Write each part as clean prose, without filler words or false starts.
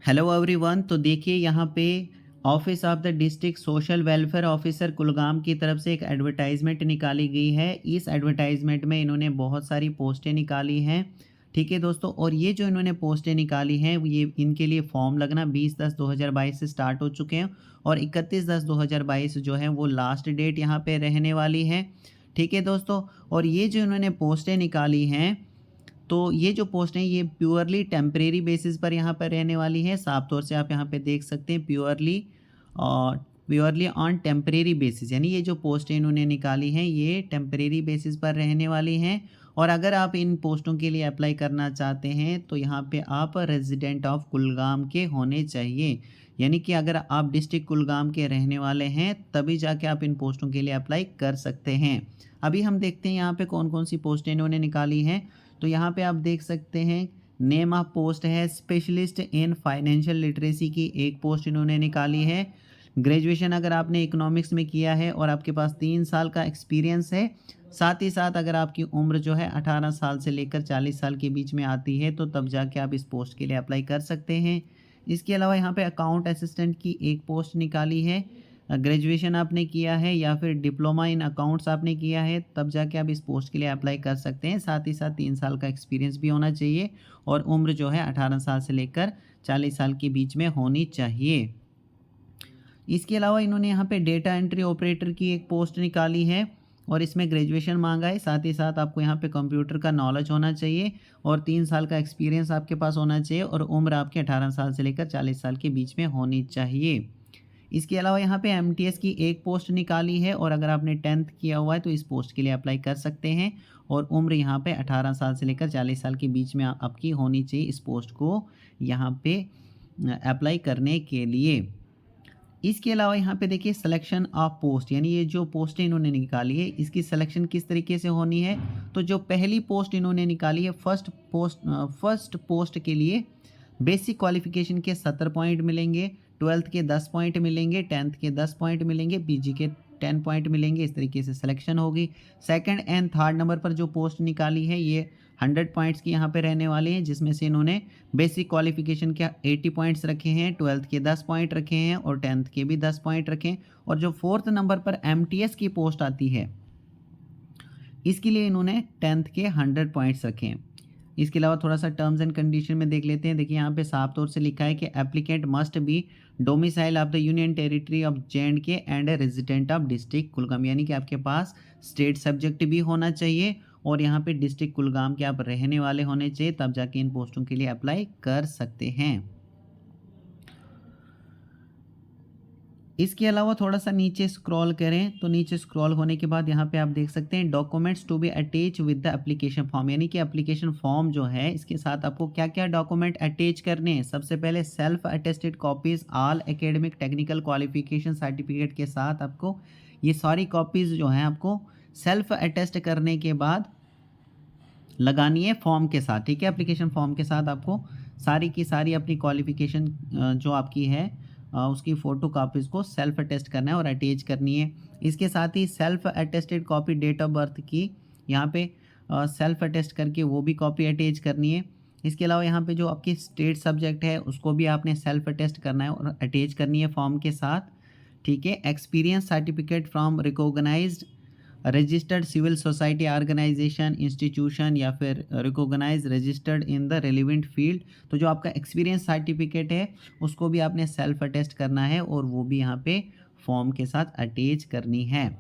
Hello everyone. तो देखिए यहाँ पे office of the district social welfare officer Kulgam की तरफ से एक एडवर्टाइजमेंट निकाली गई है। इस एडवर्टाइजमेंट में इन्होंने बहुत सारी पोस्टें निकाली हैं। ठीक है दोस्तों, और ये जो इन्होंने पोस्टें निकाली हैं ये इनके लिए फॉर्म लगना 20/10/2022 से स्टार्ट हो चुके हैं और 31/10/2022 जो है वो लास्ट डेट यहाँ पे रहने वाली है। ठीक है दोस्तों, और ये जो इन्होंने पोस्टें निकाली हैं तो ये जो पोस्ट हैं ये प्योरली टेम्परेरी बेसिस पर यहाँ पर रहने वाली है। साफ तौर से आप यहाँ पे देख सकते हैं प्योरली ऑन टेम्परेरी बेसिस, यानी ये जो पोस्ट इन्होंने निकाली हैं ये टेम्परेरी बेसिस पर रहने वाली हैं। और अगर आप इन पोस्टों के लिए अप्लाई करना चाहते हैं तो यहाँ पे आप रेजिडेंट ऑफ कुलगाम के होने चाहिए, यानी कि अगर आप डिस्ट्रिक्ट कुलगाम के रहने वाले हैं तभी जाके आप इन पोस्टों के लिए अप्लाई कर सकते हैं। अभी हम देखते हैं यहाँ पे कौन कौन सी पोस्टें इन्होंने निकाली हैं। तो यहाँ पे आप देख सकते हैं नेम ऑफ पोस्ट है स्पेशलिस्ट इन फाइनेंशियल लिटरेसी की एक पोस्ट इन्होंने निकाली है। ग्रेजुएशन अगर आपने इकोनॉमिक्स में किया है और आपके पास 3 साल का एक्सपीरियंस है, साथ ही साथ अगर आपकी उम्र जो है 18 साल से लेकर 40 साल के बीच में आती है तो तब जाके आप इस पोस्ट के लिए अप्लाई कर सकते हैं। इसके अलावा यहाँ पे अकाउंट असिस्टेंट की एक पोस्ट निकाली है। ग्रेजुएशन आपने किया है या फिर डिप्लोमा इन अकाउंट्स आपने किया है तब जाके आप इस पोस्ट के लिए अप्लाई कर सकते हैं। साथ ही साथ 3 साल का एक्सपीरियंस भी होना चाहिए और उम्र जो है 18 साल से लेकर 40 साल के बीच में होनी चाहिए। इसके अलावा इन्होंने यहाँ पे डेटा एंट्री ऑपरेटर की एक पोस्ट निकाली है और इसमें ग्रेजुएशन मांगा है। साथ ही साथ आपको यहाँ पे कंप्यूटर का नॉलेज होना चाहिए और 3 साल का एक्सपीरियंस आपके पास होना चाहिए और उम्र आपके 18 साल से लेकर 40 साल के बीच में होनी चाहिए। इसके अलावा यहाँ पे एमटीएस की एक पोस्ट निकाली है और अगर आपने 10th किया हुआ है तो इस पोस्ट के लिए अप्लाई कर सकते हैं और उम्र यहाँ पे 18 साल से लेकर 40 साल के बीच में आपकी होनी चाहिए इस पोस्ट को यहाँ पे अप्लाई करने के लिए। इसके अलावा यहाँ पे देखिए सिलेक्शन ऑफ पोस्ट, यानी ये जो पोस्टें इन्होंने निकाली है इसकी सिलेक्शन किस तरीके से होनी है। तो जो पहली पोस्ट इन्होंने निकाली है फर्स्ट पोस्ट के लिए बेसिक क्वालिफिकेशन के 70 पॉइंट मिलेंगे, 12th के 10 पॉइंट मिलेंगे, 10th के 10 पॉइंट मिलेंगे, पीजी के 10 पॉइंट मिलेंगे। इस तरीके से सिलेक्शन होगी। सेकंड एंड थर्ड नंबर पर जो पोस्ट निकाली है ये 100 पॉइंट्स की यहाँ पे रहने वाली हैं, जिसमें से इन्होंने बेसिक क्वालिफिकेशन के 80 पॉइंट्स रखे हैं, 12th के 10 पॉइंट रखे हैं और 10th के भी 10 पॉइंट रखे हैं। और जो फोर्थ नंबर पर एमटीएस की पोस्ट आती है इसके लिए इन्होंने 10th के 100 पॉइंट्स रखे हैं। इसके अलावा थोड़ा सा टर्म्स एंड कंडीशन में देख लेते हैं। देखिए यहाँ पे साफ तौर से लिखा है कि applicant must be domicile of the union territory of जे&के and a resident of district Kulgam, यानी कि आपके पास स्टेट सब्जेक्ट भी होना चाहिए और यहाँ पे डिस्ट्रिक्ट कुलगाम के आप रहने वाले होने चाहिए, तब जाके इन पोस्टों के लिए अप्लाई कर सकते हैं। इसके अलावा थोड़ा सा नीचे स्क्रॉल करें तो नीचे स्क्रॉल होने के बाद यहाँ पे आप देख सकते हैं documents to be attach with the application form, यानी कि एप्लीकेशन फॉर्म जो है इसके साथ आपको क्या क्या डॉक्यूमेंट अटैच करने हैं। सबसे पहले self attested copies all academic technical qualification certificate के साथ आपको ये सारी कॉपीज़ जो हैं आपको सेल्फ अटेस्ट करने के बाद लगानी है फॉर्म के साथ। ठीक है, एप्लीकेशन फॉर्म के साथ आपको सारी की सारी अपनी क्वालिफिकेशन जो आपकी है उसकी फ़ोटो कापीज़ को सेल्फ अटेस्ट करना है और अटैच करनी है। इसके साथ ही self attested copy date of birth की यहाँ पे सेल्फ अटेस्ट करके वो भी कॉपी अटैच करनी है। इसके अलावा यहाँ पे जो आपकी स्टेट सब्जेक्ट है उसको भी आपने सेल्फ अटेस्ट करना है और अटैच करनी है फॉर्म के साथ। ठीक है, experience certificate from recognised registered civil society organisation institution या फिर recognise registered in the relevant field. तो जो आपका एक्सपीरियंस सर्टिफिकेट है उसको भी आपने सेल्फ अटेस्ट करना है और वो भी यहाँ पे फॉर्म के साथ अटैच करनी है।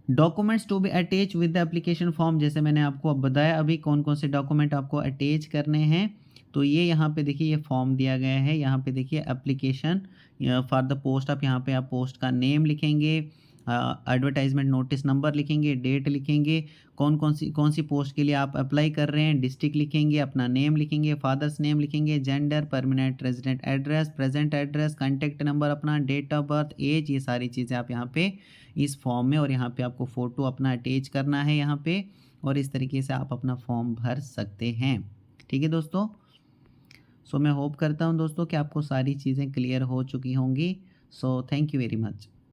Documents to be attach with the application form, जैसे मैंने आपको अब बताया अभी कौन कौन से डॉक्यूमेंट आपको अटैच करने हैं। तो ये यहाँ पे देखिए ये फॉर्म दिया गया है, यहाँ पे देखिए एप्लीकेशन फॉर द पोस्ट आप यहाँ पे आप पोस्ट का नेम लिखेंगे, एडवर्टाइजमेंट नोटिस नंबर लिखेंगे, डेट लिखेंगे, कौन सी पोस्ट के लिए आप अप्लाई कर रहे हैं, डिस्ट्रिक्ट लिखेंगे, अपना नेम लिखेंगे, फादर्स नेम लिखेंगे, gender, permanent resident address, present address, contact number अपना, डेट ऑफ बर्थ, एज, ये सारी चीज़ें आप यहाँ पे इस फॉर्म में और यहाँ पे आपको फ़ोटो अपना अटैच करना है यहाँ पे और इस तरीके से आप अपना फॉर्म भर सकते हैं। ठीक है दोस्तों, सो मैं होप करता हूँ दोस्तों कि आपको सारी चीज़ें क्लियर हो चुकी होंगी। So thank you very much.